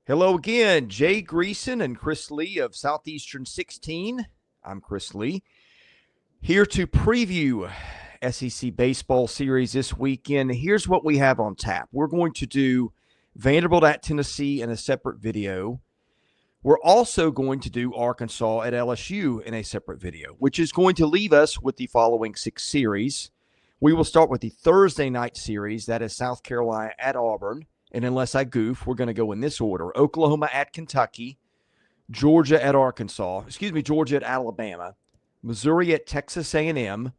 Hello again, Jay Greason and Chris Lee of Southeastern 16. I'm Chris Lee, here to preview SEC baseball series this weekend. Here's what we have on tap. We're going to do Vanderbilt at Tennessee in a separate video. We're also going to do Arkansas at LSU in a separate video, which is going to leave us with the following 6 series. We will start with the Thursday night series. That is South Carolina at Auburn. And unless I goof, we're going to go in this order. Oklahoma at Kentucky, Georgia at Alabama, Missouri at Texas A&M,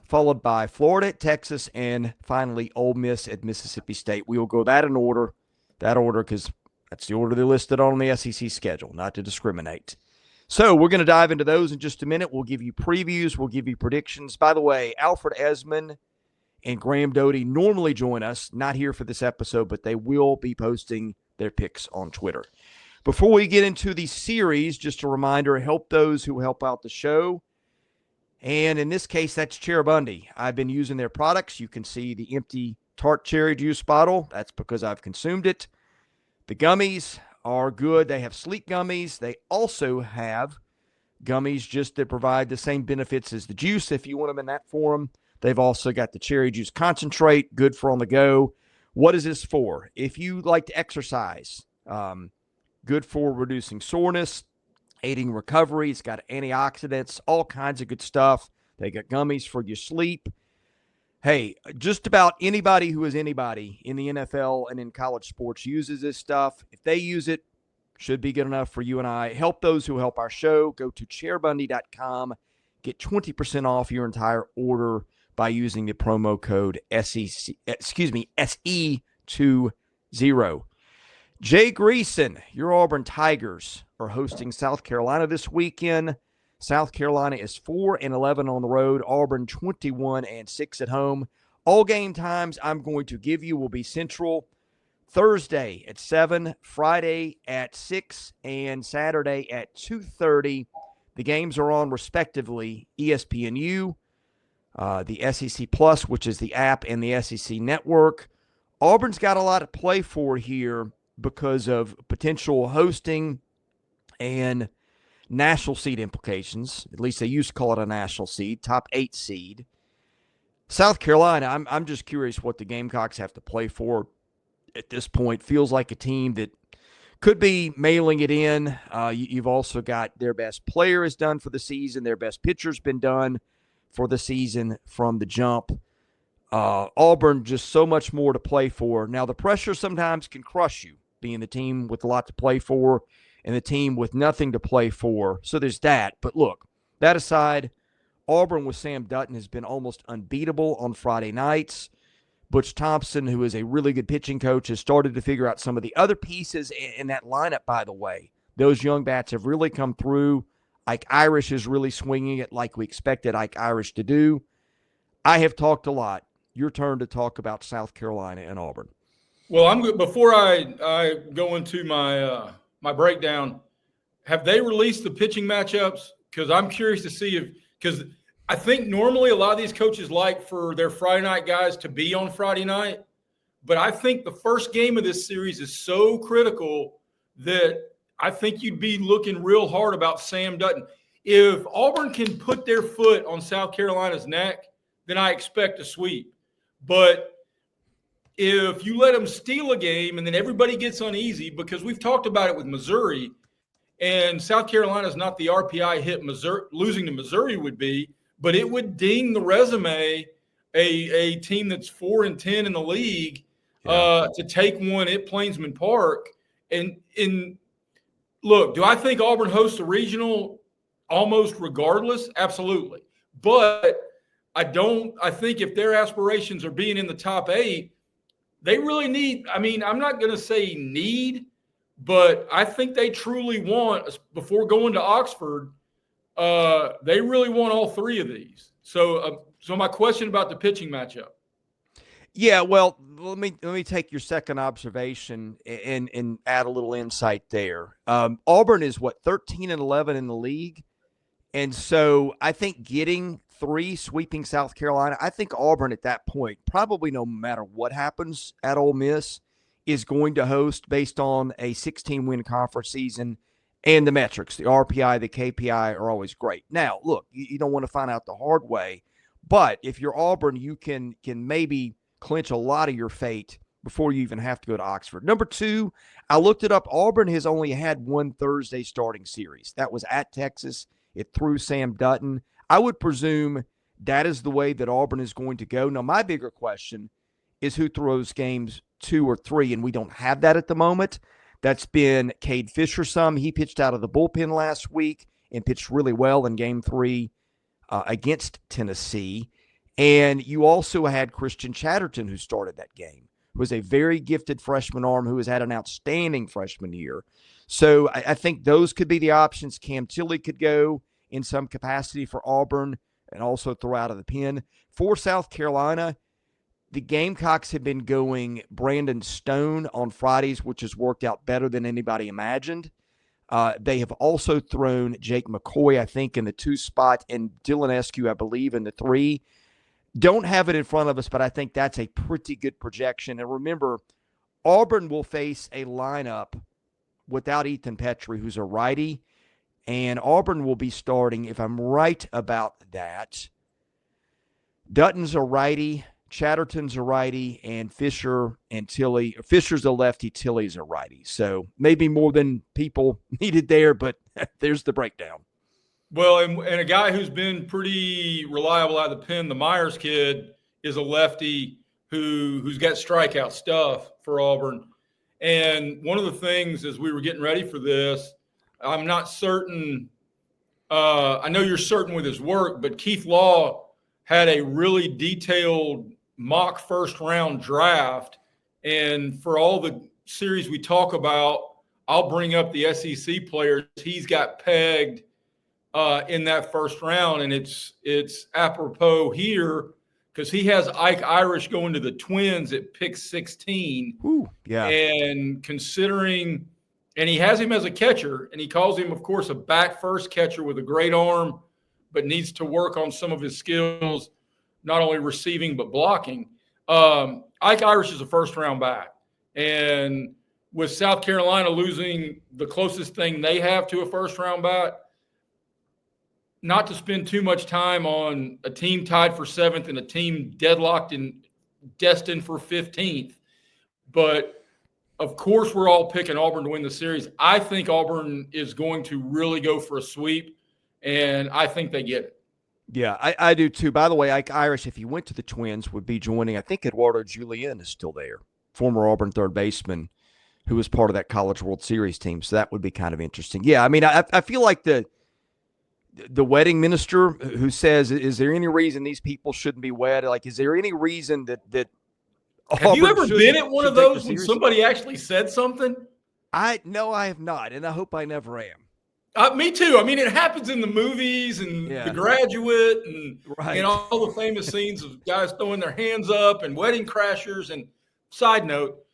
followed by Florida at Texas, and finally Ole Miss at Mississippi State. We will go that order because that's the order they're listed on the SEC schedule, not to discriminate. So we're going to dive into those in just a minute. We'll give you previews. We'll give you predictions. By the way, Alfred Esmond and Graham Doty normally join us, not here for this episode, but they will be posting their picks on Twitter. Before we get into the series, just a reminder, help those who help out the show. And in this case, that's Cherubundi. I've been using their products. You can see the empty tart cherry juice bottle. That's because I've consumed it. The gummies are good. They have sleep gummies. They also have gummies just that provide the same benefits as the juice if you want them in that form. They've also got the cherry juice concentrate, good for on the go. What is this for? If you like to exercise, good for reducing soreness, aiding recovery. It's got antioxidants, all kinds of good stuff. They got gummies for your sleep. Hey, just about anybody who is anybody in the NFL and in college sports uses this stuff. If they use it, should be good enough for you and I. Help those who help our show. Go to cherubundi.com. Get 20% off your entire order by using the promo code SE20. Jay Greason, your Auburn Tigers are hosting South Carolina this weekend. South Carolina is 4-11 on the road. Auburn 21-6 at home. All game times I'm going to give you will be Central. Thursday at 7, Friday at 6, and Saturday at 2:30. The games are on, respectively, ESPNU, the SEC Plus, which is the app, and the SEC Network. Auburn's got a lot to play for here because of potential hosting and national seed implications. At least they used to call it a national seed, top 8 seed. South Carolina, I'm just curious what the Gamecocks have to play for at this point. Feels like a team that could be mailing it in. You've also got their best player is done for the season. Their best pitcher's been done for the season from the jump. Auburn, just so much more to play for. Now, the pressure sometimes can crush you, being the team with a lot to play for and the team with nothing to play for. So there's that. But look, that aside, Auburn with Sam Dutton has been almost unbeatable on Friday nights. Butch Thompson, who is a really good pitching coach, has started to figure out some of the other pieces in that lineup, by the way. Those young bats have really come through. Ike Irish is really swinging it like we expected Ike Irish to do. I have talked a lot. Your turn to talk about South Carolina and Auburn. Well, I'm good. Before I go into my my breakdown, have they released the pitching matchups? Because I'm curious to see because I think normally a lot of these coaches like for their Friday night guys to be on Friday night, but I think the first game of this series is so critical that I think you'd be looking real hard about Sam Dutton. If Auburn can put their foot on South Carolina's neck, then I expect a sweep. But if you let them steal a game and then everybody gets uneasy, because we've talked about it with Missouri, and South Carolina is not the RPI hit Missouri, losing to Missouri would be, but it would ding the resume a team that's 4-10 in the league to take one at Plainsman Park. And look, do I think Auburn hosts a regional almost regardless? Absolutely. But I think if their aspirations are being in the top 8, they really need, I'm not going to say need, but I think they truly want, before going to Oxford, they really want all 3 of these. So my question about the pitching matchup. Yeah, well, let me take your second observation and add a little insight there. Auburn is 13-11 in the league, and so I think getting 3 sweeping South Carolina, I think Auburn at that point, probably no matter what happens at Ole Miss, is going to host based on a 16-win conference season, and the metrics, the RPI, the KPI are always great. Now, look, you don't want to find out the hard way, but if you're Auburn, you can maybe clinch a lot of your fate before you even have to go to Oxford. Number two, I looked it up. Auburn has only had one Thursday starting series. That was at Texas. It threw Sam Dutton. I would presume that is the way that Auburn is going to go. Now, my bigger question is who throws games 2 or 3, and we don't have that at the moment. That's been Cade Fisher some. He pitched out of the bullpen last week and pitched really well in Game 3 against Tennessee. And you also had Christian Chatterton, who started that game, who was a very gifted freshman arm who has had an outstanding freshman year. So I think those could be the options. Cam Tilley could go in some capacity for Auburn and also throw out of the pen. For South Carolina, the Gamecocks have been going Brandon Stone on Fridays, which has worked out better than anybody imagined. They have also thrown Jake McCoy, I think, in the 2 spot, and Dylan Eskew, I believe, in the 3. Don't have it in front of us, but I think that's a pretty good projection. And remember, Auburn will face a lineup without Ethan Petrie, who's a righty, and Auburn will be starting, if I'm right about that, Dutton's a righty, Chatterton's a righty, and Fisher and Tilley. Fisher's a lefty, Tilley's a righty. So maybe more than people needed there, but there's the breakdown. Well, and a guy who's been pretty reliable out of the pen, the Myers kid, is a lefty who's got strikeout stuff for Auburn. And one of the things as we were getting ready for this, I'm not certain. I know you're certain with his work, but Keith Law had a really detailed mock first-round draft. And for all the series we talk about, I'll bring up the SEC players he's got pegged in that first round, and it's apropos here because he has Ike Irish going to the Twins at pick 16. Ooh, yeah. And considering, and he has him as a catcher, and he calls him, of course, a back-first catcher with a great arm, but needs to work on some of his skills, not only receiving but blocking. Ike Irish is a first-round back, and with South Carolina losing the closest thing they have to a first-round back, not to spend too much time on a team tied for 7th and a team deadlocked and destined for 15th. But, of course, we're all picking Auburn to win the series. I think Auburn is going to really go for a sweep, and I think they get it. Yeah, I do too. By the way, Ike Irish, if he went to the Twins, would be joining, I think Eduardo Julian is still there, former Auburn third baseman who was part of that College World Series team. So that would be kind of interesting. Yeah, I mean, I feel like the wedding minister who says, is there any reason these people shouldn't be wed? Like, is there any reason that have you ever been at one of those when somebody actually said something? No, I have not, and I hope I never am. Me too. I mean, it happens in the movies and The Graduate and all the famous scenes of guys throwing their hands up and Wedding Crashers. And side note,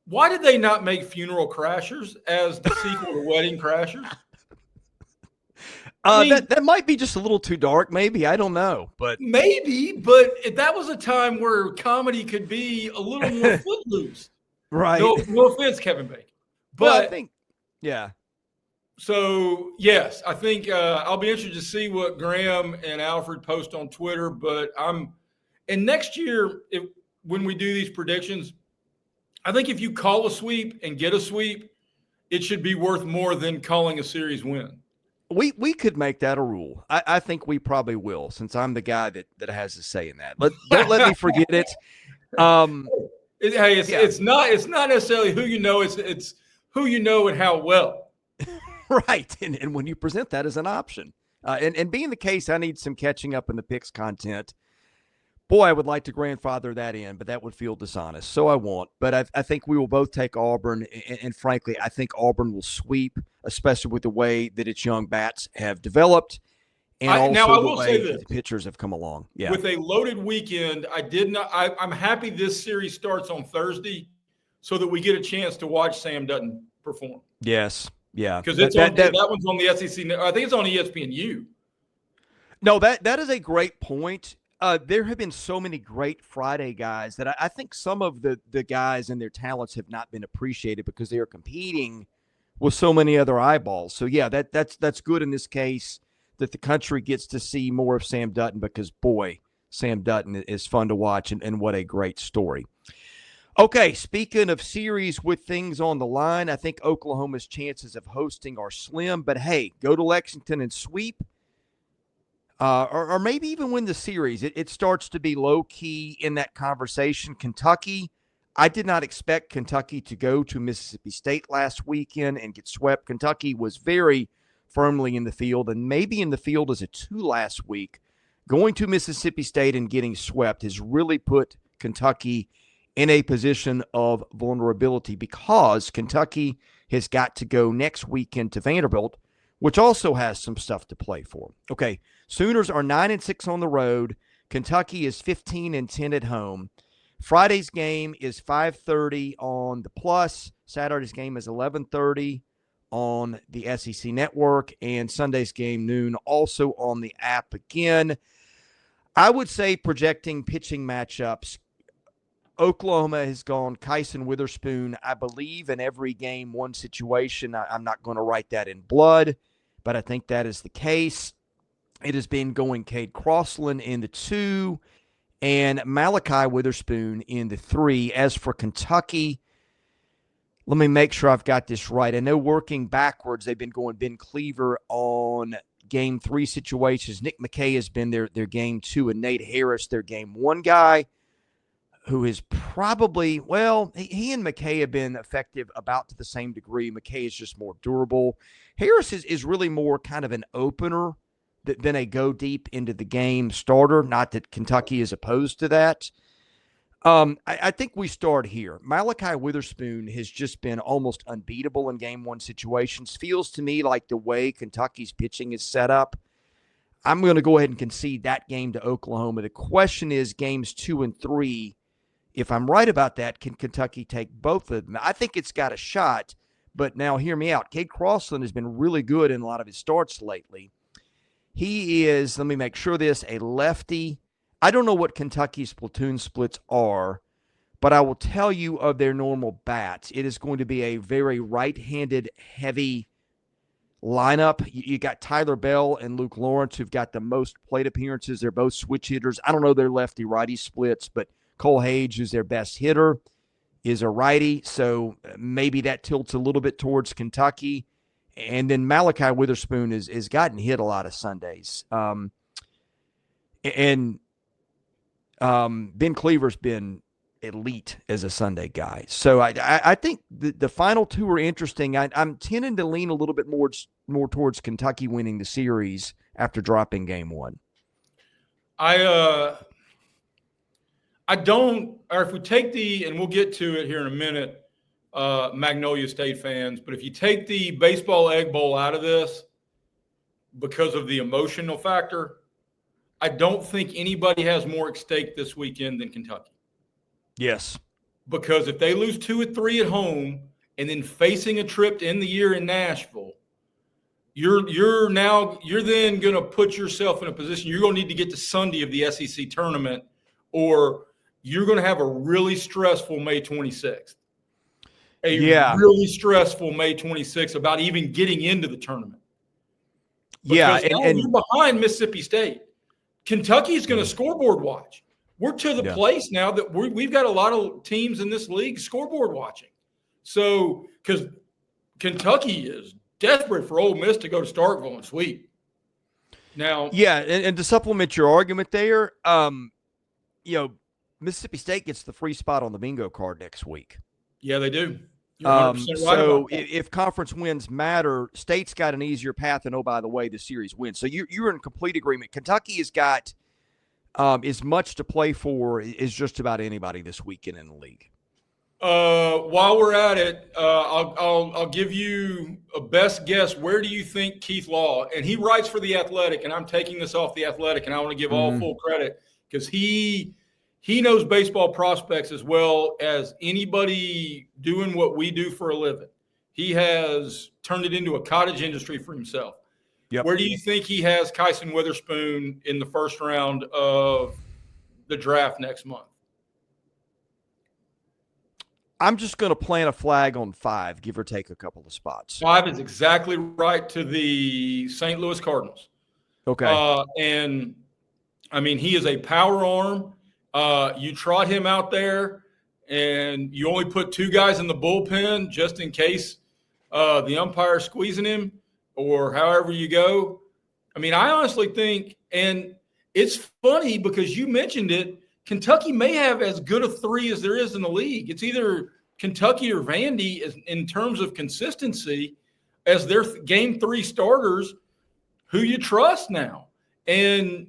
why did they not make Funeral Crashers as the sequel to Wedding Crashers? I mean, that might be just a little too dark, maybe. I don't know. But that was a time where comedy could be a little more footloose. Right. No offense, Kevin Bacon. But I think, yeah. So, yes, I think I'll be interested to see what Graham and Alfred post on Twitter. But and next year, when we do these predictions, I think if you call a sweep and get a sweep, it should be worth more than calling a series win. We could make that a rule. I think we probably will, since I'm the guy that has a say in that. Don't let me forget it. It's not necessarily who you know. It's who you know and how well. Right, and when you present that as an option, and being the case, I need some catching up in the picks content. Boy, I would like to grandfather that in, but that would feel dishonest, so I won't. But I think we will both take Auburn, and frankly, I think Auburn will sweep, especially with the way that its young bats have developed, and also the way that the pitchers have come along. Yeah, with a loaded weekend, I'm happy this series starts on Thursday, so that we get a chance to watch Sam Dutton perform. Yes, yeah, because that one's on the SEC. I think it's on ESPNU. No, that is a great point. there have been so many great Friday guys that I think some of the guys and their talents have not been appreciated because they are competing with so many other eyeballs. So yeah, that's good in this case that the country gets to see more of Sam Dutton because boy, Sam Dutton is fun to watch and what a great story. Okay, speaking of series with things on the line, I think Oklahoma's chances of hosting are slim, but hey, go to Lexington and sweep. Or maybe even win the series. It starts to be low-key in that conversation. Kentucky, I did not expect Kentucky to go to Mississippi State last weekend and get swept. Kentucky was very firmly in the field and maybe in the field as a 2 last week. Going to Mississippi State and getting swept has really put Kentucky in a position of vulnerability because Kentucky has got to go next weekend to Vanderbilt, which also has some stuff to play for. Okay, Sooners are 9-6 on the road. Kentucky is 15-10 at home. Friday's game is 5:30 on the Plus. Saturday's game is 11:30 on the SEC Network, and Sunday's game noon also on the app again. I would say projecting pitching matchups, Oklahoma has gone Kyson Witherspoon, I believe, in every game, one situation. I'm not going to write that in blood, but I think that is the case. It has been going Cade Crossland in the 2 and Malachi Witherspoon in the 3. As for Kentucky, let me make sure I've got this right. I know working backwards, they've been going Ben Cleaver on game 3 situations. Nick McKay has been their game 2, and Nate Harris, their game 1 guy, who is probably, well, he and McKay have been effective about to the same degree. McKay is just more durable. Harris is really more kind of an opener than a go deep into the game starter. Not that Kentucky is opposed to that. I think we start here. Malachi Witherspoon has just been almost unbeatable in game 1 situations. Feels to me like the way Kentucky's pitching is set up, I'm going to go ahead and concede that game to Oklahoma. The question is games 2 and 3. If I'm right about that, can Kentucky take both of them? I think it's got a shot, but now hear me out. Cade Crossland has been really good in a lot of his starts lately. He is, let me make sure this, a lefty. I don't know what Kentucky's platoon splits are, but I will tell you of their normal bats. It is going to be a very right-handed, heavy lineup. You got Tyler Bell and Luke Lawrence, who've got the most plate appearances. They're both switch hitters. I don't know their lefty-righty splits, but Cole Hage, who's their best hitter, is a righty, so maybe that tilts a little bit towards Kentucky. And then Malachi Witherspoon has gotten hit a lot of Sundays. Ben Cleaver's been elite as a Sunday guy. So I think the final 2 are interesting. I'm tending to lean a little bit more towards Kentucky winning the series after dropping game 1. I don't, or if we take and we'll get to it here in a minute, Magnolia State fans, but if you take the baseball egg bowl out of this because of the emotional factor, I don't think anybody has more at stake this weekend than Kentucky. Yes. Because if they lose 2 or 3 at home and then facing a trip to end the year in Nashville, you're then going to put yourself in a position you're going to need to get to Sunday of the SEC tournament, or you're going to have a really stressful May 26th. Really stressful May 26th about even getting into the tournament. Because and you're behind Mississippi State. Kentucky is going to scoreboard watch. We're to the place now that we've got a lot of teams in this league scoreboard watching. So, because Kentucky is desperate for Ole Miss to go to Starkville and sweep. Now, and to supplement your argument there, Mississippi State gets the free spot on the bingo card next week. Yeah, they do. So if conference wins matter, State's got an easier path, and by the way, the series wins. So you're in complete agreement. Kentucky has got as much to play for as just about anybody this weekend in the league. While we're at it, I'll give you a best guess. Where do you think Keith Law, and he writes for The Athletic, and I'm taking this off The Athletic, and I want to give all full credit because he knows baseball prospects as well as anybody doing what we do for a living. He has turned it into a cottage industry for himself. Yep. Where do you think he has Kyson Witherspoon in the first round of the draft next month. I'm just going to plant a flag on 5, give or take a couple of spots. 5 is exactly right to the St. Louis Cardinals. Okay. And I mean, he is a power arm. You trot him out there, and you only put 2 guys in the bullpen just in case the umpire is squeezing him or however you go. I mean, I honestly think, and it's funny because you mentioned it, Kentucky may have as good a 3 as there is in the league. It's either Kentucky or Vandy in terms of consistency as their game 3 starters who you trust now. And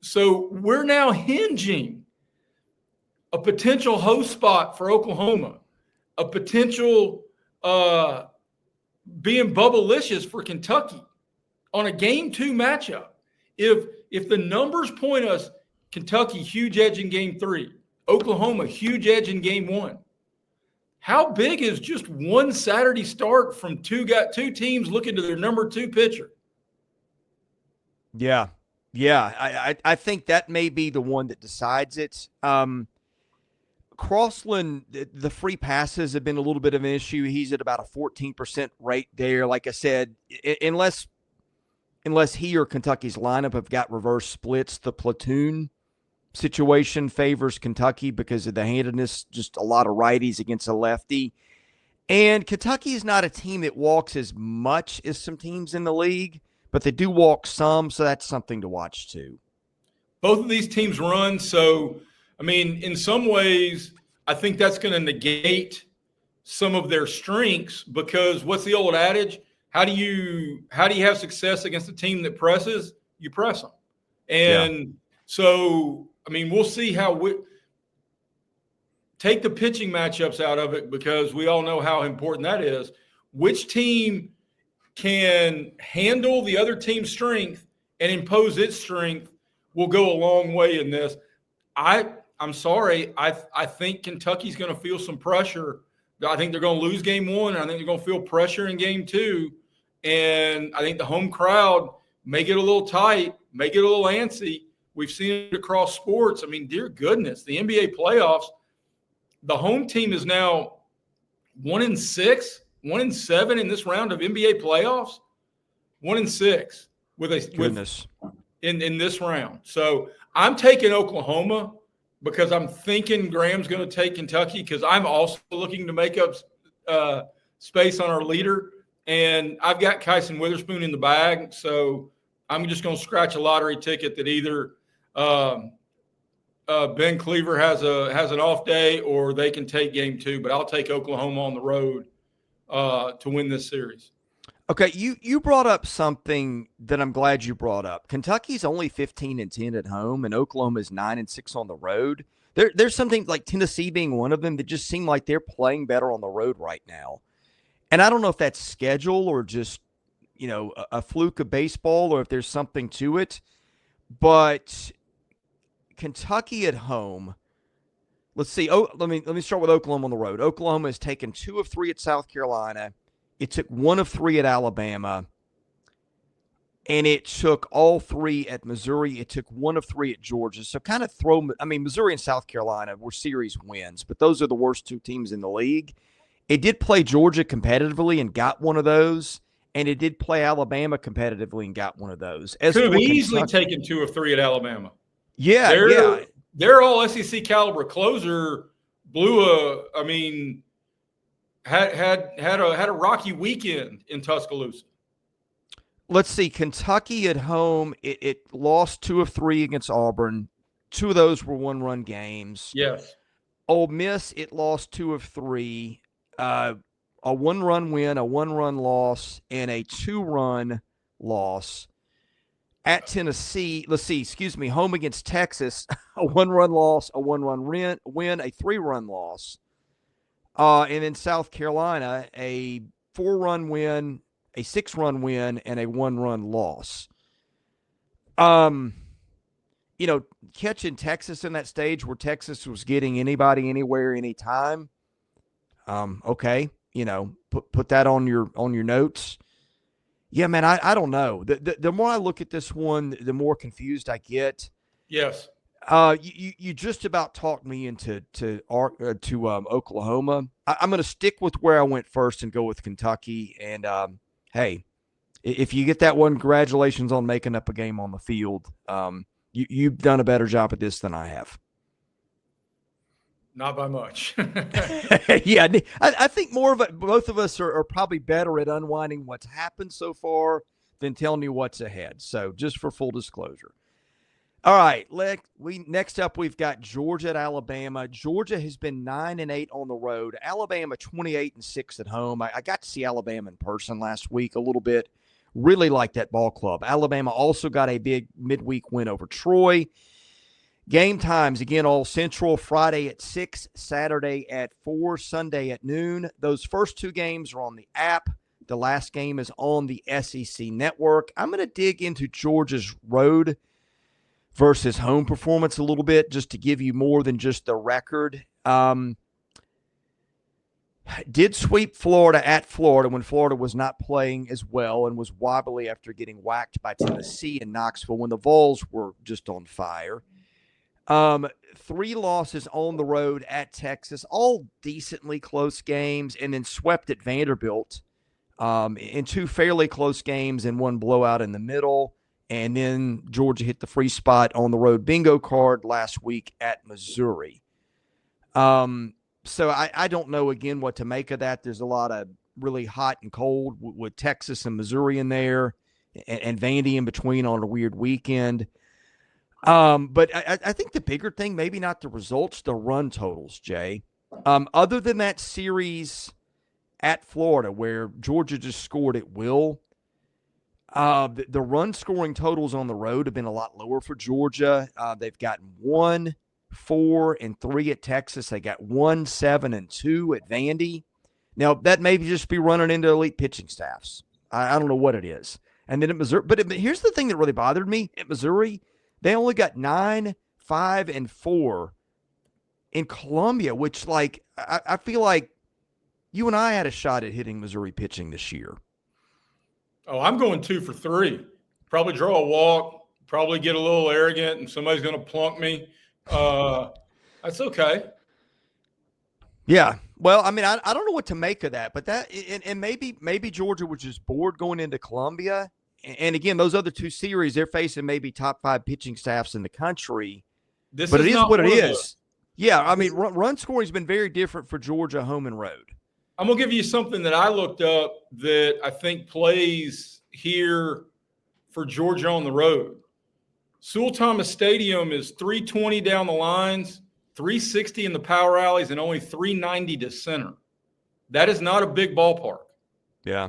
so we're now hinging a potential host spot for Oklahoma, a potential being bubblicious for Kentucky on a game 2 matchup. If the numbers point us Kentucky huge edge in game 3, Oklahoma huge edge in game 1, how big is just one Saturday start from two teams looking to their number 2 pitcher? Yeah. I think that may be the one that decides it. Crossland, the free passes have been a little bit of an issue. He's at about a 14% rate there. Like I said, unless he or Kentucky's lineup have got reverse splits, the platoon situation favors Kentucky because of the handedness, just a lot of righties against a lefty. And Kentucky is not a team that walks as much as some teams in the league, but they do walk some, so that's something to watch too. Both of these teams run, so, I mean, in some ways, I think that's going to negate some of their strengths because what's the old adage? How do you have success against a team that presses? You press them. And so, I mean, we'll see how we take the pitching matchups out of it because we all know how important that is. Which team can handle the other team's strength and impose its strength will go a long way in this. I'm sorry. I think Kentucky's going to feel some pressure. I think they're going to lose game 1, and I think they're going to feel pressure in game 2. And I think the home crowd may get a little tight, may get a little antsy. We've seen it across sports. I mean, dear goodness, the NBA playoffs, the home team is now 1-6, 1-7 in this round of NBA playoffs. 1-6 in this round. So I'm taking Oklahoma because I'm thinking Graham's going to take Kentucky because I'm also looking to make up space on our leader. And I've got Kyson Witherspoon in the bag. So I'm just going to scratch a lottery ticket that either Ben Cleaver has an off day or they can take game 2. But I'll take Oklahoma on the road to win this series. Okay, you brought up something that I'm glad you brought up. Kentucky's only 15-10 at home, and Oklahoma's 9-6 on the road. There's something like Tennessee being one of them that just seem like they're playing better on the road right now. And I don't know if that's schedule or just, a fluke of baseball or if there's something to it. But Kentucky at home, let's see. Let me start with Oklahoma on the road. Oklahoma has taken 2 of 3 at South Carolina. It took 1 of 3 at Alabama, and it took all 3 at Missouri. It took 1 of 3 at Georgia. So kind of Missouri and South Carolina were series wins, but those are the worst 2 teams in the league. It did play Georgia competitively and got one of those, and it did play Alabama competitively and got one of those. Could have easily taken 2 of 3 at Alabama. Yeah, Their all SEC caliber closer had a rocky weekend in Tuscaloosa. Let's see. Kentucky at home, it lost 2 of 3 against Auburn. 2 of those were 1-run games. Yes. Ole Miss, it lost 2 of 3. A 1-run win, a 1-run loss, and a 2-run loss. At Tennessee, home against Texas, a 1-run loss, a 1-run win, a 3-run loss. And in South Carolina, a 4-run win, a 6-run win, and a 1-run loss. Catching Texas in that stage where Texas was getting anybody, anywhere, anytime. Okay, put that on your notes. Yeah, man, I don't know. The more I look at this one, the more confused I get. Yes. You just about talked me into Oklahoma. I'm going to stick with where I went first and go with Kentucky. And hey, if you get that one, congratulations on making up a game on the field. You've done a better job at this than I have. Not by much. Yeah, I think both of us are probably better at unwinding what's happened so far than telling you what's ahead. So just for full disclosure. All right, next up we've got Georgia at Alabama. Georgia has been 9-8 on the road. Alabama 28-6 at home. I got to see Alabama in person last week a little bit. Really like that ball club. Alabama also got a big midweek win over Troy. Game times, again, all central, Friday at 6, Saturday at 4, Sunday at noon. Those first two games are on the app. The last game is on the SEC network. I'm going to dig into Georgia's road versus home performance a little bit just to give you more than just the record. Did sweep Florida at Florida when Florida was not playing as well and was wobbly after getting whacked by Tennessee and Knoxville when the Vols were just on fire. 3 losses on the road at Texas, all decently close games, and then swept at Vanderbilt in 2 fairly close games and 1 blowout in the middle. And then Georgia hit the free spot on the road bingo card last week at Missouri. So I don't know, again, what to make of that. There's a lot of really hot and cold with Texas and Missouri in there and Vandy in between on a weird weekend. But I think the bigger thing, maybe not the results, the run totals, Jay. Other than that series at Florida where Georgia just scored at will, the run scoring totals on the road have been a lot lower for Georgia. They've gotten 1, 4, and 3 at Texas. They got 1, 7, and 2 at Vandy. Now, that may just be running into elite pitching staffs. I don't know what it is. And then at Missouri, but here's the thing that really bothered me. At Missouri, they only got 9, 5, and 4 in Columbia, which, like, I feel like you and I had a shot at hitting Missouri pitching this year. Oh, I'm going 2 for 3. Probably draw a walk, probably get a little arrogant, and somebody's going to plunk me. That's okay. Yeah. Well, I mean, I don't know what to make of that, but that and maybe Georgia was just bored going into Columbia. And again, those other 2 series, they're facing maybe top 5 pitching staffs in the country. But it is what it is. Yeah, I mean, run scoring has been very different for Georgia, home and road. I'm going to give you something that I looked up that I think plays here for Georgia on the road. Sewell Thomas Stadium is 320 down the lines, 360 in the power alleys, and only 390 to center. That is not a big ballpark. Yeah.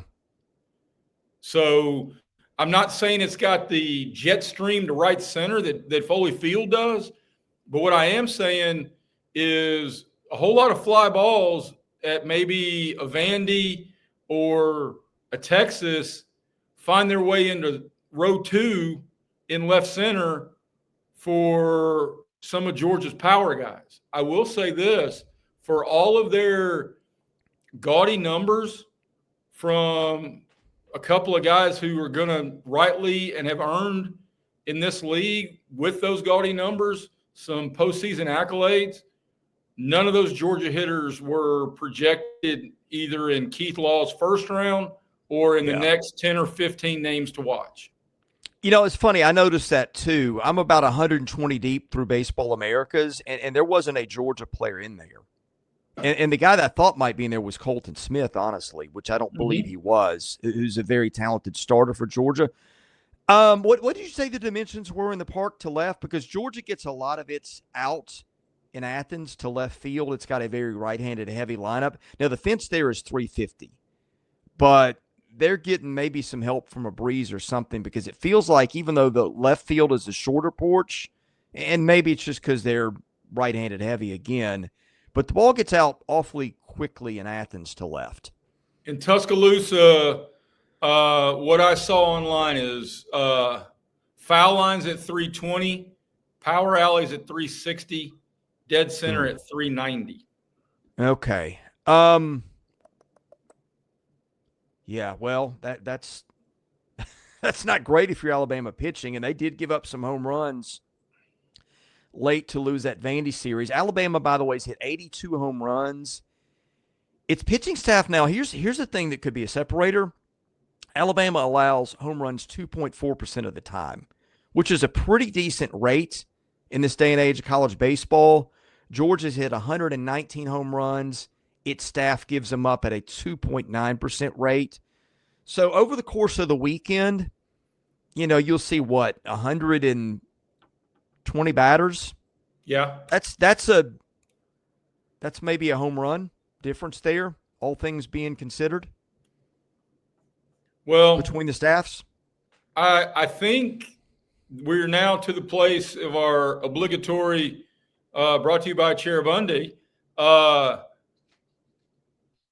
So I'm not saying it's got the jet stream to right center that Foley Field does, but what I am saying is a whole lot of fly balls at maybe a Vandy or a Texas find their way into row 2 in left center for some of Georgia's power guys. I will say this, for all of their gaudy numbers from a couple of guys who are going to rightly and have earned in this league with those gaudy numbers some postseason accolades, none of those Georgia hitters were projected either in Keith Law's first round or in the next 10 or 15 names to watch. You know, it's funny. I noticed that too. I'm about 120 deep through Baseball Americas, and there wasn't a Georgia player in there. And the guy that I thought might be in there was Colton Smith, honestly, which I don't believe he was, who's a very talented starter for Georgia. What did you say the dimensions were in the park to left? Because Georgia gets a lot of its out in Athens to left field. It's got a very right-handed heavy lineup. Now, the fence there is 350, but they're getting maybe some help from a breeze or something because it feels like even though the left field is a shorter porch, and maybe it's just because they're right-handed heavy again, but the ball gets out awfully quickly in Athens to left. In Tuscaloosa, what I saw online is foul lines at 320, power alleys at 360, dead center at 390. Okay. Yeah, well, that's that's not great if you're Alabama pitching, and they did give up some home runs late to lose that Vandy series. Alabama, by the way, has hit 82 home runs. Its pitching staff now, here's the thing that could be a separator. Alabama allows home runs 2.4% of the time, which is a pretty decent rate in this day and age of college baseball. Georgia's hit 119 home runs. Its staff gives them up at a 2.9% rate. So over the course of the weekend, you'll see 120 batters. Yeah. That's maybe a home run difference there, all things being considered. Well, between the staffs, I think we're now to the place of our obligatory brought to you by Cheribundi.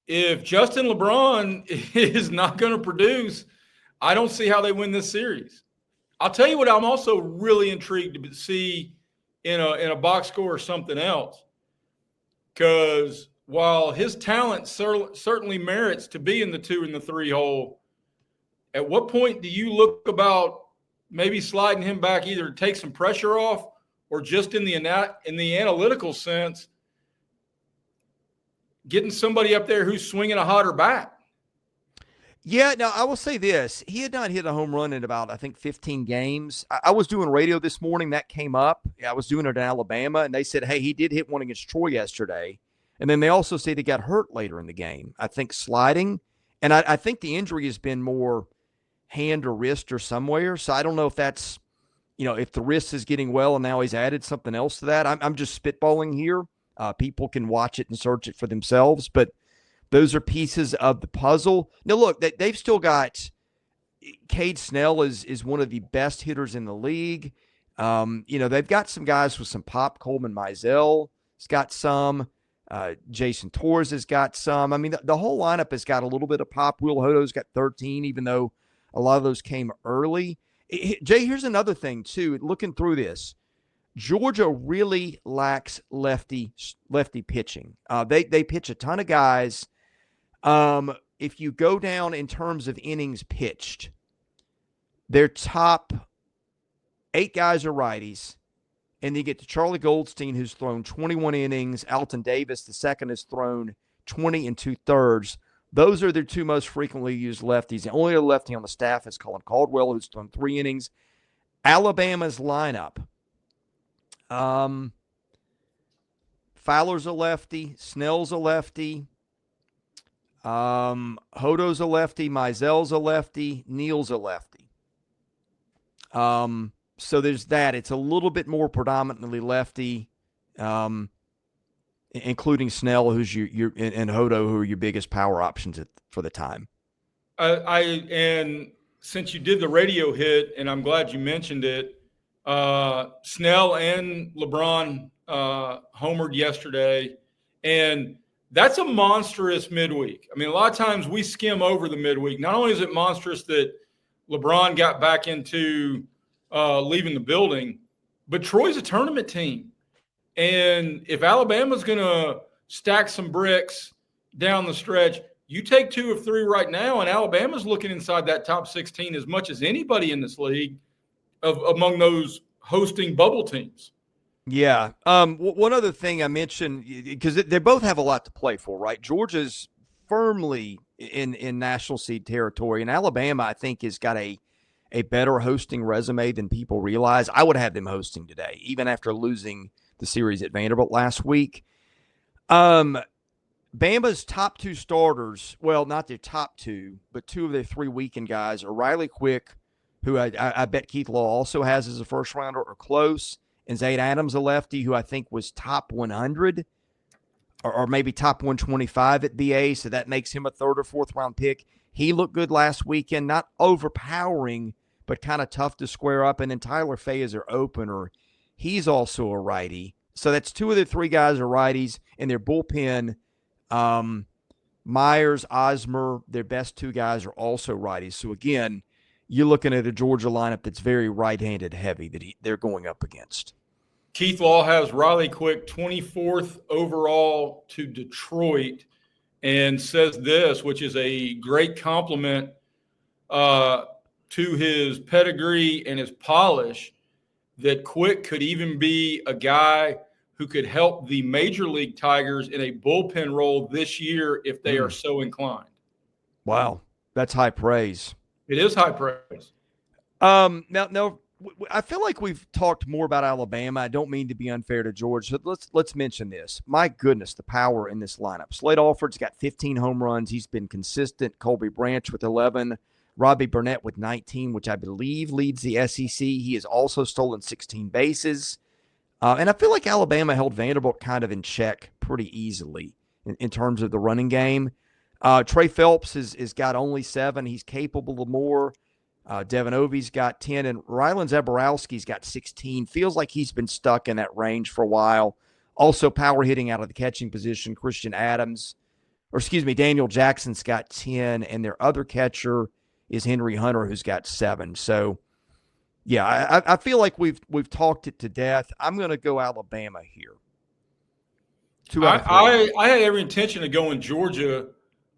If Justin LeBron is not going to produce, I don't see how they win this series. I'll tell you what I'm also really intrigued to see in a box score or something else, because while his talent certainly merits to be in the 2 and the 3 hole, at what point do you look about maybe sliding him back, either to take some pressure off or just in the analytical sense, getting somebody up there who's swinging a hotter bat? Yeah, now I will say this. He had not hit a home run in about, I think, 15 games. I was doing radio this morning. That came up. I was doing it in Alabama, and they said, hey, he did hit one against Troy yesterday. And then they also said he got hurt later in the game, I think sliding. And I think the injury has been more hand or wrist or somewhere. So I don't know if that's, if the wrist is getting well and now he's added something else to that. I'm just spitballing here. People can watch it and search it for themselves, but those are pieces of the puzzle. Now, look, they've still got Cade Snell is one of the best hitters in the league. They've got some guys with some pop. Coleman Mizell has got some. Jason Torres has got some. I mean, the whole lineup has got a little bit of pop. Will Hodo's got 13, even though a lot of those came early. Jay, here's another thing, too. Looking through this, Georgia really lacks lefty pitching. They pitch a ton of guys. If you go down in terms of innings pitched, their top 8 guys are righties. And you get to Charlie Goldstein, who's thrown 21 innings. Alton Davis, the second, has thrown 20 2/3. Those are their 2 most frequently used lefties. The only other lefty on the staff is Colin Caldwell, who's thrown 3 innings. Alabama's lineup. Fowler's a lefty. Snell's a lefty. Hodo's a lefty. Mizell's a lefty. Neal's a lefty. So there's that. It's a little bit more predominantly lefty, including Snell, who's your and Hodo, who are your biggest power options for the time. And since you did the radio hit, and I'm glad you mentioned it, Snell and LeBron homered yesterday, and that's a monstrous midweek. I mean, a lot of times we skim over the midweek. Not only is it monstrous that LeBron got back into leaving the building, but Troy's a tournament team. And if Alabama's going to stack some bricks down the stretch, you take 2 of 3 right now, and Alabama's looking inside that top 16 as much as anybody in this league among those hosting bubble teams. Yeah. One other thing I mentioned, because they both have a lot to play for, right? Georgia's firmly in national seed territory, and Alabama, I think, has got a better hosting resume than people realize. I would have them hosting today, even after losing the series at Vanderbilt last week. Bama's top 2 starters, well, not their top 2, but 2 of their 3 weekend guys are Riley Quick, who I bet Keith Law also has as a first rounder or close, and Zayde Adams, a lefty, who I think was top 100 or maybe top 125 at BA, so that makes him a 3rd or 4th round pick. He looked good last weekend, not overpowering, but kind of tough to square up. And then Tyler Fay is their opener. He's also a righty. So that's 2 of the 3 guys are righties. In their bullpen, Myers, Osmer, their best 2 guys are also righties. So, again, you're looking at a Georgia lineup that's very right-handed heavy that they're going up against. Keith Law has Riley Quick 24th overall to Detroit, and says this, which is a great compliment to his pedigree and his polish, that Quick could even be a guy who could help the Major League Tigers in a bullpen role this year if they are so inclined. Wow, that's high praise. It is high praise. Now, I feel like we've talked more about Alabama. I don't mean to be unfair to George. So let's mention this. My goodness, the power in this lineup. Slade Alford's got 15 home runs. He's been consistent. Colby Branch with 11. Robbie Burnett with 19, which I believe leads the SEC. He has also stolen 16 bases. And I feel like Alabama held Vanderbilt kind of in check pretty easily in terms of the running game. Trey Phelps has got only 7. He's capable of more. Devin Ovey's got 10, and Rylan Zaborowski's got 16. Feels like he's been stuck in that range for a while. Also power hitting out of the catching position, Daniel Jackson's got 10, and their other catcher is Henry Hunter, who's got 7. So, yeah, I feel like we've talked it to death. I'm going to go Alabama here. I had every intention of going Georgia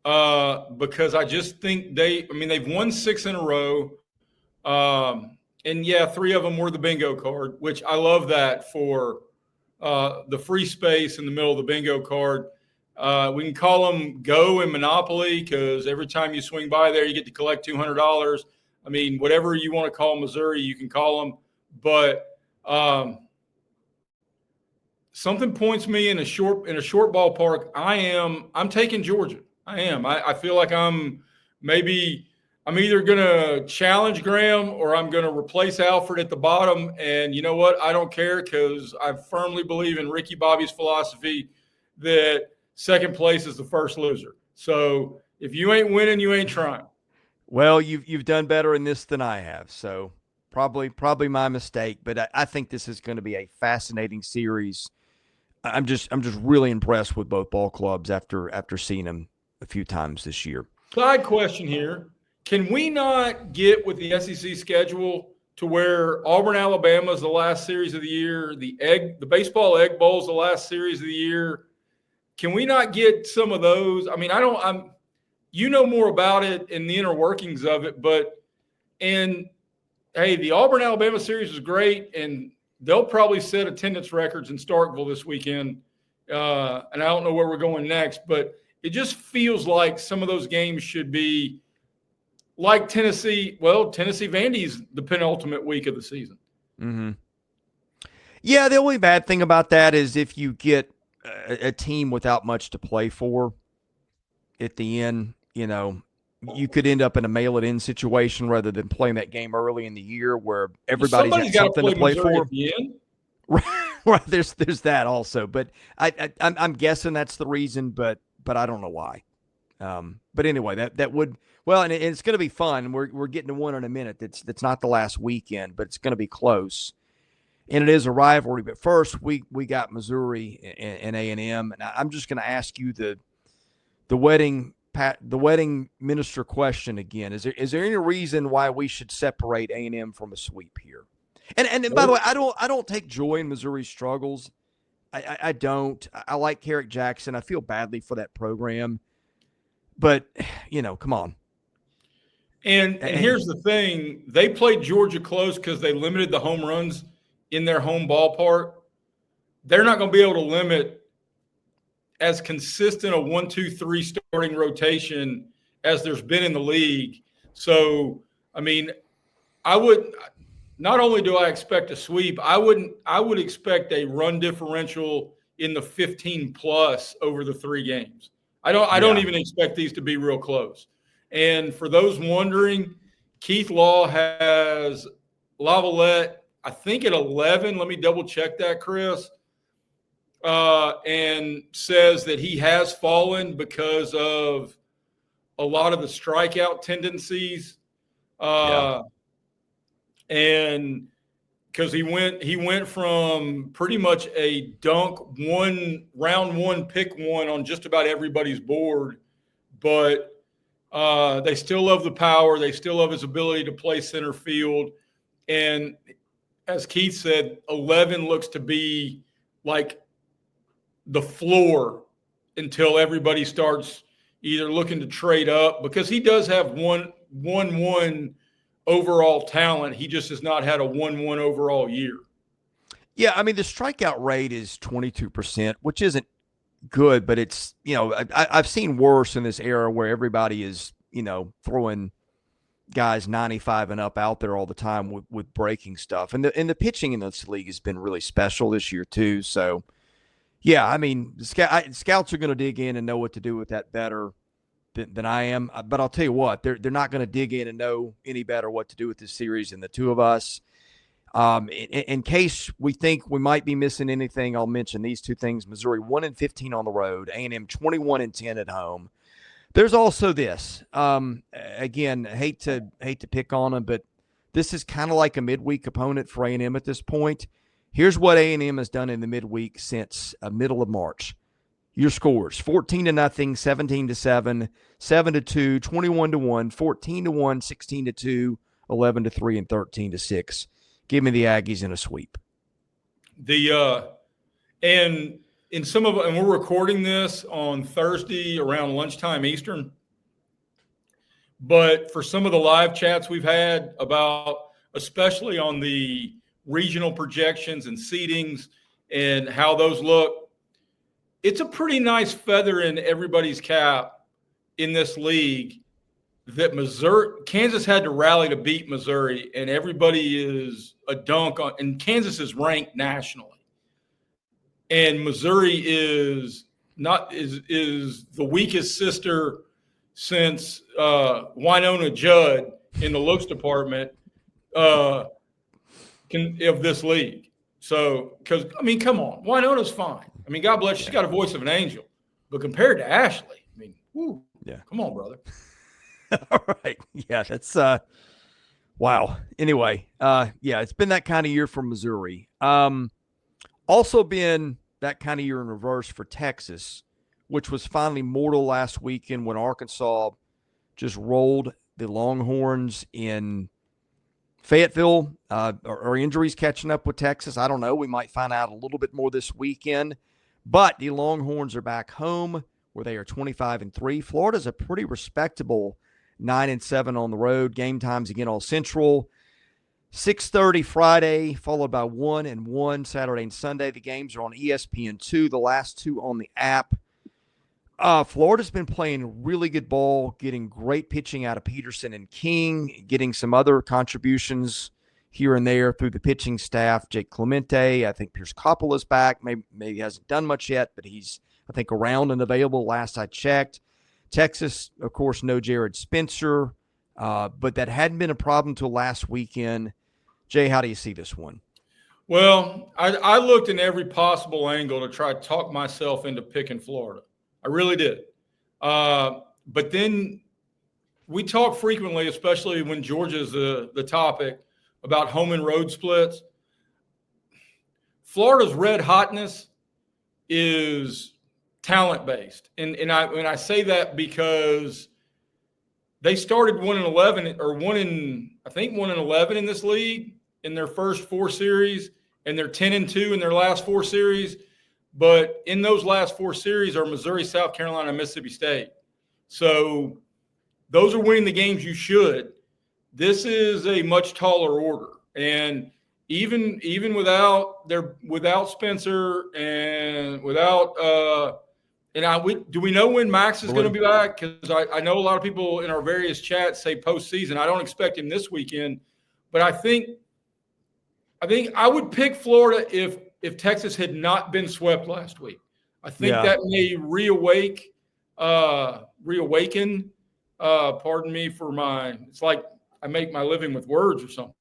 because I just think they've won 6 in a row. And yeah, 3 of them were the bingo card, which I love that for the free space in the middle of the bingo card. We can call them Go and Monopoly because every time you swing by there, you get to collect $200. I mean, whatever you want to call Missouri, you can call them. But something points me in a short ballpark. I'm taking Georgia. I am. I feel like I'm either going to challenge Graham or I'm going to replace Alfred at the bottom. And you know what? I don't care because I firmly believe in Ricky Bobby's philosophy that second place is the first loser. So if you ain't winning, you ain't trying. Well, you've done better in this than I have, so probably my mistake. But I think this is going to be a fascinating series. I'm just really impressed with both ball clubs after seeing them a few times this year. Side question here: can we not get with the SEC schedule to where Auburn, Alabama is the last series of the year, the baseball Egg Bowl is the last series of the year? Can we not get some of those? I mean, you know more about it and the inner workings of it, hey, the Auburn, Alabama series is great, and they'll probably set attendance records in Starkville this weekend. And I don't know where we're going next, but it just feels like some of those games should be like Tennessee. Well, Tennessee Vandy's the penultimate week of the season. Mm-hmm. Yeah, the only bad thing about that is if you get a team without much to play for at the end, you could end up in a mail-it-in situation rather than playing that game early in the year where everybody's got something to play for. At the end. Right, there's that also, but I'm guessing that's the reason, but I don't know why. But anyway, that would and it's going to be fun. We're getting to one in a minute. That's not the last weekend, but it's going to be close, and it is a rivalry. But first, we got Missouri and A&M, and I'm just going to ask you the wedding minister question again. Is there any reason why we should separate A&M from a sweep here? And by the way, I don't take joy in Missouri's struggles. I don't. I like Carrick Jackson. I feel badly for that program. But, come on. And here's the thing. They played Georgia close because they limited the home runs in their home ballpark. They're not going to be able to limit as consistent a 1-2-3 starting rotation as there's been in the league. So, I mean, not only do I expect a sweep, I would expect a run differential in the 15 plus over the 3 games. I don't even expect these to be real close. And for those wondering, Keith Law has Lavalette, I think at 11. Let me double check that, Chris. And says that he has fallen because of a lot of the strikeout tendencies. And because he went from pretty much a dunk round one, pick one on just about everybody's board, but they still love the power. They still love his ability to play center field. And as Keith said, 11 looks to be like the floor until everybody starts either looking to trade up, because he does have one overall talent. He just has not had a 1-1 overall year. Yeah, I mean, the strikeout rate is 22%, which isn't good, but it's, I've seen worse in this era where everybody is, throwing guys 95 and up out there all the time with breaking stuff. And the pitching in this league has been really special this year too. So, yeah, I mean, scouts are going to dig in and know what to do with that better than I am. But I'll tell you what, they're not going to dig in and know any better what to do with this series than the two of us. In case we think we might be missing anything, I'll mention these two things. Missouri 1-15 on the road, A&M 21-10 at home. There's also this. Again, hate to pick on them, but this is kind of like a midweek opponent for A&M at this point. Here's what A&M has done in the midweek since middle of March. Your scores: 14-0, 17-7, 7-2, 21-1, 14-1, 16-2, 11-3, and 13-6. Give me the Aggies in a sweep. And we're recording this on Thursday around lunchtime Eastern. But for some of the live chats we've had about, especially on the regional projections and seedings and how those look, it's a pretty nice feather in everybody's cap in this league that Kansas had to rally to beat Missouri, and everybody is a dunk on, and Kansas is ranked nationally. And Missouri is the weakest sister since Winona Judd in the looks department of this league. So, because, I mean, come on, Winona's fine. I mean, God bless, she's got a voice of an angel. But compared to Ashley, I mean, whoo, yeah, come on, brother. All right. Yeah, that's wow. Anyway, yeah, it's been that kind of year for Missouri. Also been that kind of year in reverse for Texas, which was finally mortal last weekend when Arkansas just rolled the Longhorns in Fayetteville. Are injuries catching up with Texas? I don't know. We might find out a little bit more this weekend. But the Longhorns are back home where they are 25-3. Florida's a pretty respectable 9-7 on the road. Game times again all Central. 6:30 Friday, followed by 1-1 Saturday and Sunday. The games are on ESPN2, the last two on the app. Florida's been playing really good ball, getting great pitching out of Peterson and King, getting some other contributions here and there through the pitching staff. Jake Clemente, I think Pierce Coppola's back. Maybe he hasn't done much yet, but he's, I think, around and available last I checked. Texas, of course, no Jared Spencer, but that hadn't been a problem until last weekend. Jay, how do you see this one? Well, I looked in every possible angle to try to talk myself into picking Florida. I really did. But then we talk frequently, especially when Georgia's the topic, about home and road splits. Florida's red hotness is talent-based. And I say that because they started 1-11 or 1-11 in this league in their first four series, and they're 10-2 in their last four series. But in those last four series are Missouri, South Carolina, and Mississippi State. So those are winning the games you should. This is a much taller order. And even without Spencer and without do we know when Max is going to be back? Because I know a lot of people in our various chats say postseason. I don't expect him this weekend, but I think I would pick Florida if Texas had not been swept last week. I think that may reawaken. Pardon me for it's like I make my living with words or something.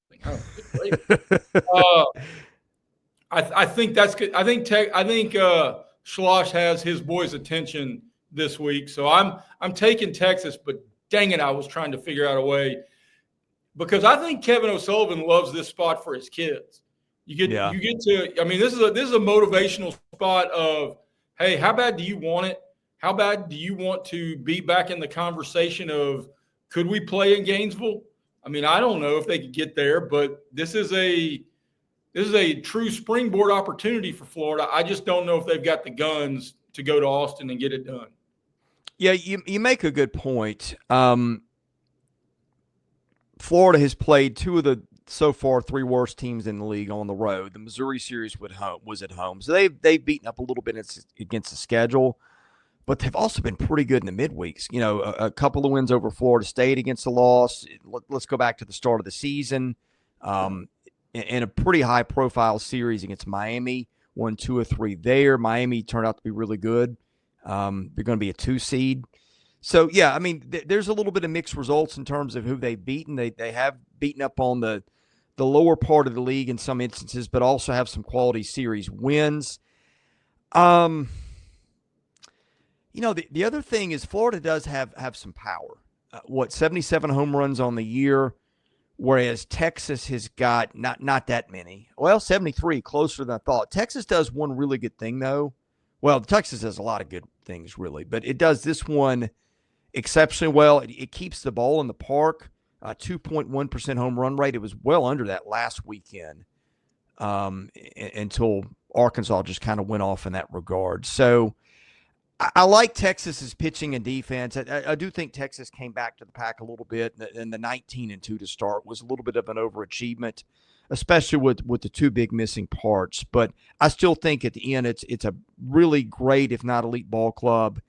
I think that's good. I think Schloss has his boys' attention this week, so I'm taking Texas. But dang it, I was trying to figure out a way, because I think Kevin O'Sullivan loves this spot for his kids. You get to. I mean, this is a motivational spot of, hey, how bad do you want it? How bad do you want to be back in the conversation of, could we play in Gainesville? I mean, I don't know if they could get there, but this is a true springboard opportunity for Florida. I just don't know if they've got the guns to go to Austin and get it done. Yeah, you make a good point. Florida has played two of the so far 3 worst teams in the league on the road. The Missouri series was at home, so they've beaten up a little bit against the schedule, but they've also been pretty good in the midweeks. A couple of wins over Florida State against the loss. Let's go back to the start of the season, in a pretty high-profile series against Miami. Won 2 or 3 there. Miami turned out to be really good. They're going to be a 2 seed. So, yeah, I mean, there's a little bit of mixed results in terms of who they've beaten. They have beaten up on the lower part of the league in some instances, but also have some quality series wins. The other thing is Florida does have some power. 77 home runs on the year, whereas Texas has got not that many. Well, 73, closer than I thought. Texas does one really good thing, though. Well, Texas does a lot of good things, really, but it does this one exceptionally well. It keeps the ball in the park, 2.1% home run rate. It was well under that last weekend until Arkansas just kind of went off in that regard. So I like Texas's pitching and defense. I do think Texas came back to the pack a little bit, and the 19-2 to start was a little bit of an overachievement, especially with the 2 big missing parts. But I still think at the end it's a really great, if not elite, ball club.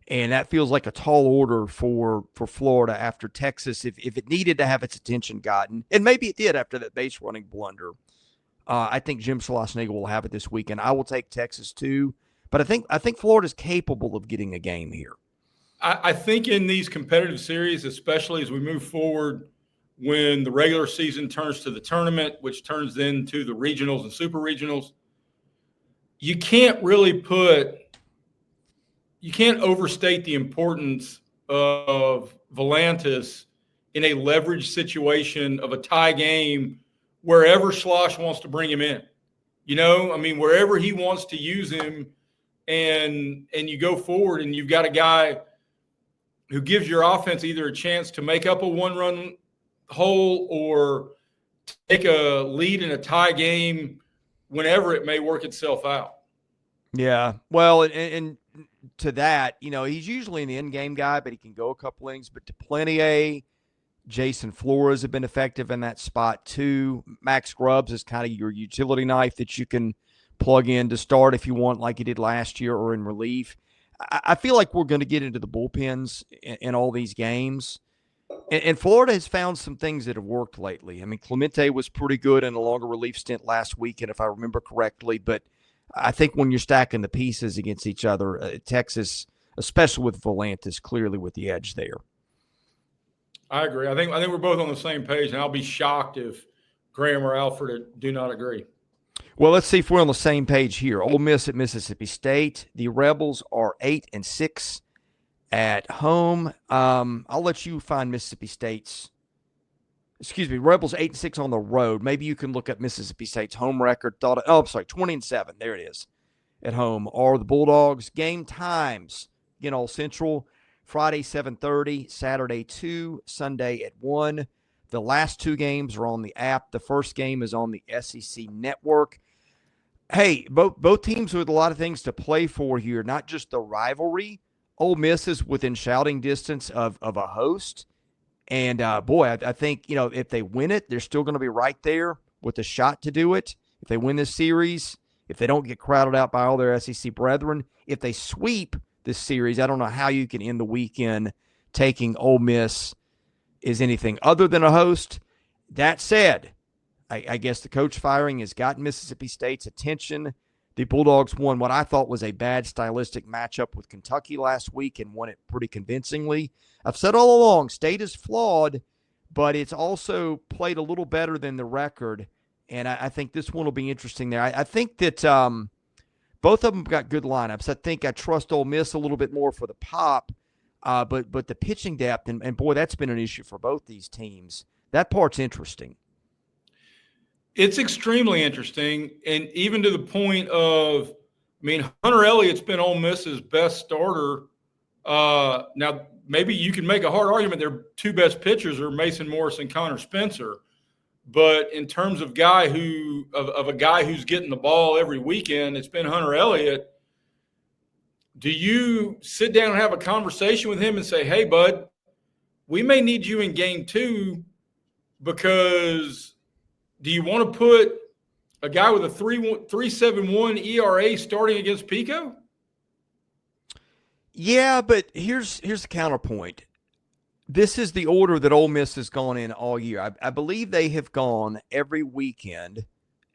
And that feels like a tall order for Florida after Texas, if it needed to have its attention gotten, and maybe it did after that base running blunder. I think Jim Schlossnagle will have it this weekend. I will take Texas too, but I think Florida's capable of getting a game here. I think in these competitive series, especially as we move forward, when the regular season turns to the tournament, which turns then to the regionals and super regionals, you can't overstate the importance of Volantis in a leverage situation of a tie game wherever Schloss wants to bring him in. Wherever he wants to use him, and you go forward and you've got a guy who gives your offense either a chance to make up a 1-run hole or take a lead in a tie game whenever it may work itself out. Yeah, well, and to that, he's usually an in-game guy, but he can go a couple innings. But Duplantier, Jason Flores have been effective in that spot too. Max Grubbs is kind of your utility knife that you can plug in to start if you want, like you did last year, or in relief. I feel like we're going to get into the bullpens in all these games. And Florida has found some things that have worked lately. I mean, Clemente was pretty good in a longer relief stint last weekend, if I remember correctly. But I think when you're stacking the pieces against each other, Texas, especially with Volantis, clearly with the edge there. I agree. I think we're both on the same page, and I'll be shocked if Graham or Alfred do not agree. Well, let's see if we're on the same page here. Ole Miss at Mississippi State. The Rebels are 8-6 at home. I'll let you find Mississippi State's. Rebels 8-6 on the road. Maybe you can look at Mississippi State's home record. 20-7. There it is. At home are the Bulldogs. Game times. All Central. Friday 7:30, Saturday 2, Sunday at 1. The last 2 games are on the app. The first game is on the SEC network. Hey, both teams with a lot of things to play for here, not just the rivalry. Ole Miss is within shouting distance of a host. And, I think, if they win it, they're still going to be right there with a shot to do it. If they win this series, if they don't get crowded out by all their SEC brethren, if they sweep this series, I don't know how you can end the weekend taking Ole Miss is anything other than a host. That said, I guess the coach firing has gotten Mississippi State's attention. The Bulldogs won what I thought was a bad stylistic matchup with Kentucky last week and won it pretty convincingly. I've said all along, State is flawed, but it's also played a little better than the record, and I think this one will be interesting there. I think that both of them got good lineups. I trust Ole Miss a little bit more for the pop, but the pitching depth, and boy, that's been an issue for both these teams. That part's interesting. It's extremely interesting, and even to the point of, Hunter Elliott's been Ole Miss's best starter. Now, maybe you can make a hard argument their 2 best pitchers are Mason Morris and Connor Spencer. But in terms of a guy who's getting the ball every weekend, it's been Hunter Elliott. Do you sit down and have a conversation with him and say, hey, bud, we may need you in game 2 because do you want to put a guy with a 3.71 ERA starting against Pico? Yeah, but here's the counterpoint. This is the order that Ole Miss has gone in all year. I believe they have gone every weekend.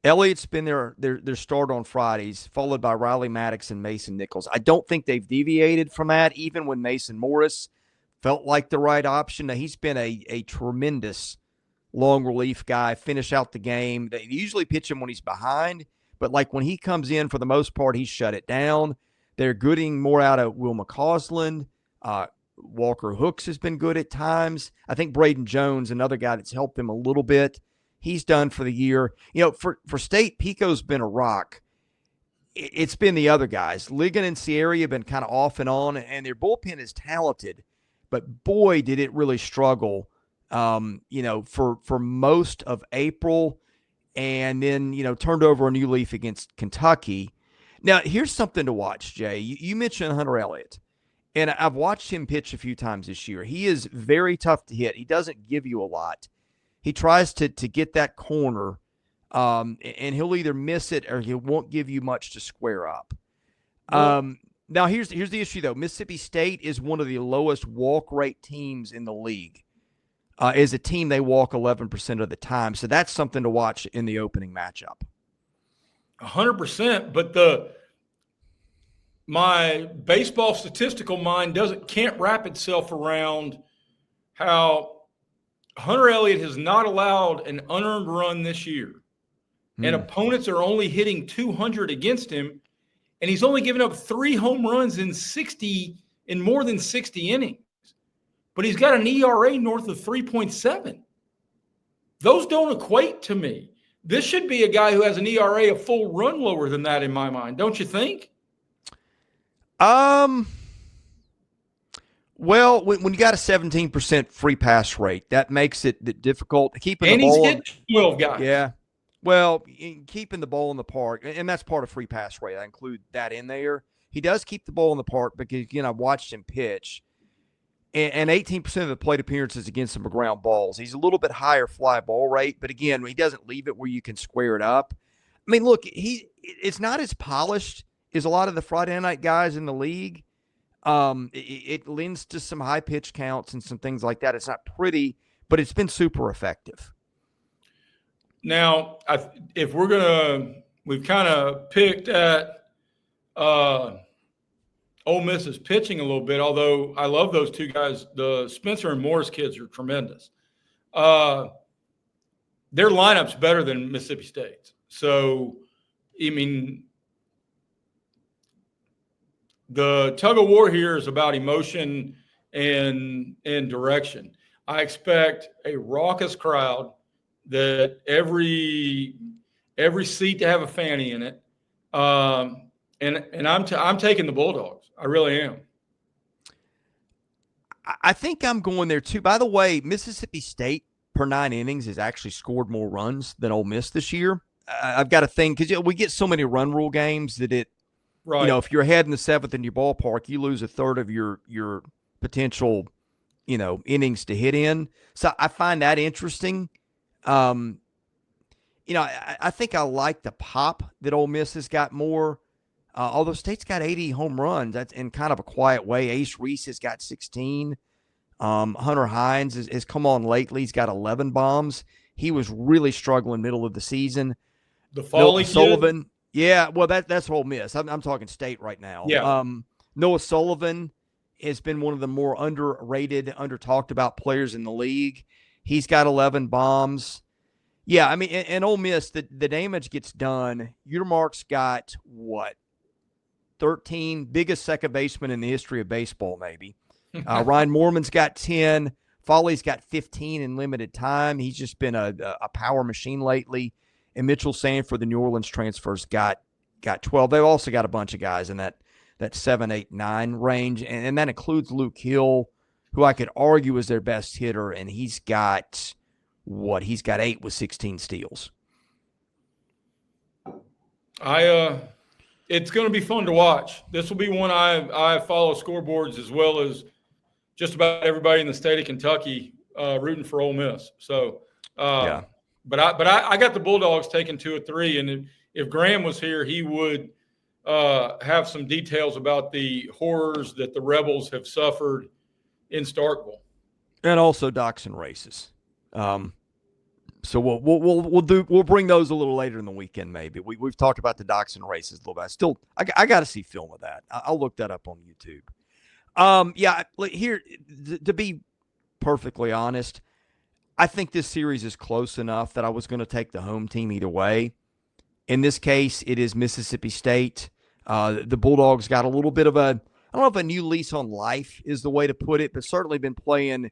Elliott's been their start on Fridays, followed by Riley Maddox and Mason Nichols. I don't think they've deviated from that, even when Mason Morris felt like the right option. Now, he's been a tremendous long relief guy, finish out the game. They usually pitch him when he's behind, but like when he comes in, for the most part, he's shut it down. They're getting more out of Will McCausland. Walker Hooks has been good at times. I think Braden Jones, another guy that's helped them a little bit, he's done for the year. For State, Pico's been a rock. It's been the other guys. Ligon and Sierra have been kind of off and on, and their bullpen is talented, but boy, did it really struggle, for most of April, and then, turned over a new leaf against Kentucky. Now, here's something to watch, Jay. You mentioned Hunter Elliott, and I've watched him pitch a few times this year. He is very tough to hit. He doesn't give you a lot. He tries to get that corner, and he'll either miss it or he won't give you much to square up. Now, here's the issue, though. Mississippi State is one of the lowest walk rate teams in the league. As a team, they walk 11% of the time. So that's something to watch in the opening matchup. 100%, but my baseball statistical mind can't wrap itself around how Hunter Elliott has not allowed an unearned run this year, and opponents are only hitting 200 against him, and he's only given up 3 home runs in more than 60 innings. But he's got an ERA north of 3.7. Those don't equate to me. This should be a guy who has an ERA a full run lower than that in my mind, don't you think? Well, when you got a 17% free pass rate, that makes it difficult. Keeping the ball. And he's hit 12 guys. Yeah. Well, keeping the ball in the park, and that's part of free pass rate. I include that in there. He does keep the ball in the park because, again, I've watched him pitch. And 18% of the plate appearances against him are ground balls. He's a little bit higher fly ball rate, but again, he doesn't leave it where you can square it up. I mean, look, it's not as polished as a lot of the Friday night guys in the league. It lends to some high pitch counts and some things like that. It's not pretty, but it's been super effective. Now, if we've kind of picked at Ole Miss's pitching a little bit, although I love those two guys. The Spencer and Morris kids are tremendous. Their lineup's better than Mississippi State's. So, I mean, the tug of war here is about emotion and direction. I expect a raucous crowd, that every seat to have a fanny in it. And I'm taking the Bulldogs. I really am. I think I'm going there too. By the way, Mississippi State per 9 innings has actually scored more runs than Ole Miss this year. I've got a thing because we get so many run rule games that right. If you're ahead in the 7th in your ballpark, you lose a third of your potential, innings to hit in. So I find that interesting. I think I like the pop that Ole Miss has got more. Although State's got 80 home runs, that's in kind of a quiet way. Ace Reese has got 16. Hunter Hines has come on lately. He's got 11 bombs. He was really struggling middle of the season. The Foley Sullivan. Kid? Yeah, well, that's Ole Miss. I'm talking State right now. Yeah. Noah Sullivan has been one of the more underrated, under-talked about players in the league. He's got 11 bombs. Yeah, I mean, and Ole Miss, the damage gets done. Utermark's got, 13, biggest second baseman in the history of baseball, maybe. Ryan Moorman's got 10. Foley's got 15 in limited time. He's just been a power machine lately. And Mitchell Sanford, the New Orleans transfers, got 12. They've also got a bunch of guys in that 7, 8, 9 range, and that includes Luke Hill, who I could argue is their best hitter, and he's got 8 with 16 steals. It's going to be fun to watch. This will be one I follow scoreboards as well as just about everybody in the state of Kentucky rooting for Ole Miss. So, yeah. But I got the Bulldogs taking 2 or 3, and if Graham was here, he would have some details about the horrors that the Rebels have suffered in Starkville, and also Dachshund races. So we'll bring those a little later in the weekend. Maybe we've talked about the Dachshund races a little bit. I got to see film of that. I'll look that up on YouTube. Yeah, here to be perfectly honest, I think this series is close enough that I was going to take the home team either way. In this case, it is Mississippi State. The Bulldogs got a little bit of I don't know if a new lease on life is the way to put it, but certainly been playing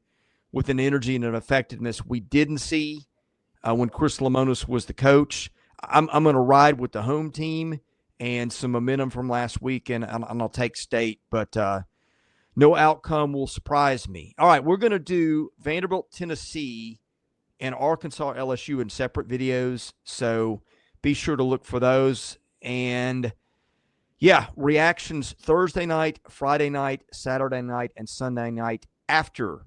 with an energy and an effectiveness we didn't see when Chris Lemonis was the coach. I'm going to ride with the home team and some momentum from last week, and I'll take State, but no outcome will surprise me. All right, we're going to do Vanderbilt, Tennessee, and Arkansas, LSU in separate videos, so be sure to look for those. And yeah, reactions Thursday night, Friday night, Saturday night, and Sunday night after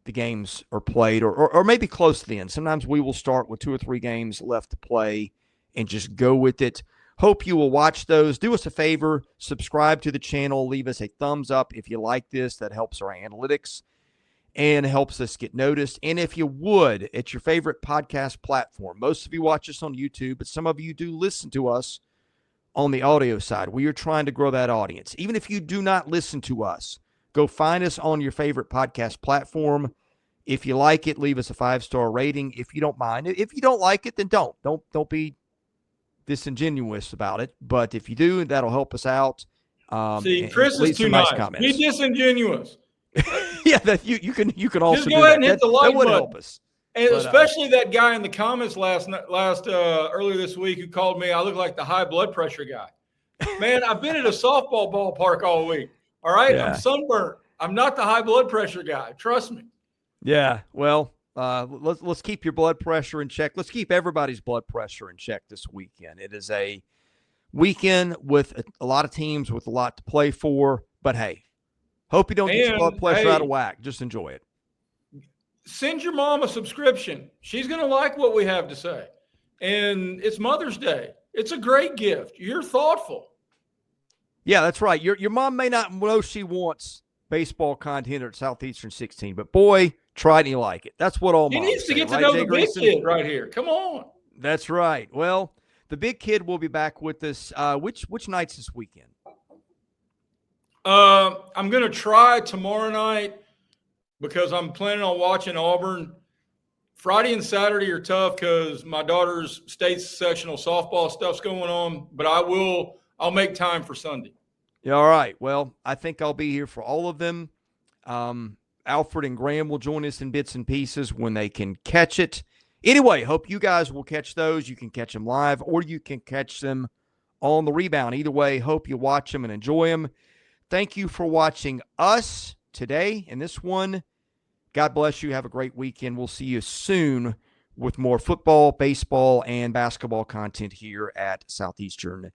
the games are played, or maybe close to the end. Sometimes we will start with 2 or 3 games left to play and just go with it. Hope you will watch those. Do us a favor, subscribe to the channel, leave us a thumbs up if you like this. That helps our analytics and helps us get noticed. And if you would, at your favorite podcast platform, most of you watch us on YouTube, but some of you do listen to us on the audio side. We are trying to grow that audience. Even if you do not listen to us, go find us on your favorite podcast platform. If you like it, leave us a 5-star rating. If you don't mind it, if you don't like it, then don't be disingenuous about it. But if you do, that'll help us out. See, Chris is too nice. Be disingenuous. Yeah, that you can also just go ahead and hit the like that would button. Help us. And but, especially that guy in the comments earlier this week who called me, I look like the high blood pressure guy. Man, I've been at a softball ballpark all week. All right, yeah. I'm sunburnt. I'm not the high blood pressure guy. Trust me. Yeah, well, let's keep your blood pressure in check. Let's keep everybody's blood pressure in check this weekend. It is a weekend with a lot of teams with a lot to play for. But hey, hope you don't get your blood pressure out of whack. Just enjoy it. Send your mom a subscription. She's going to like what we have to say. And it's Mother's Day. It's a great gift. You're thoughtful. Yeah, that's right. Your mom may not know she wants baseball content at Southeastern 16, but boy, try it and you like it. That's what all moms say. He needs to get to right, know Jay the Grayson? big kid right here. Come on. That's right. Well, the big kid will be back with us. Which nights this weekend? I'm going to try tomorrow night because I'm planning on watching Auburn. Friday and Saturday are tough because my daughter's state sectional softball stuff's going on, but I'll make time for Sunday. Yeah, all right. Well, I think I'll be here for all of them. Alfred and Graham will join us in bits and pieces when they can catch it. Anyway, hope you guys will catch those. You can catch them live or you can catch them on the rebound. Either way, hope you watch them and enjoy them. Thank you for watching us today in this one. God bless you. Have a great weekend. We'll see you soon with more football, baseball, and basketball content here at Southeastern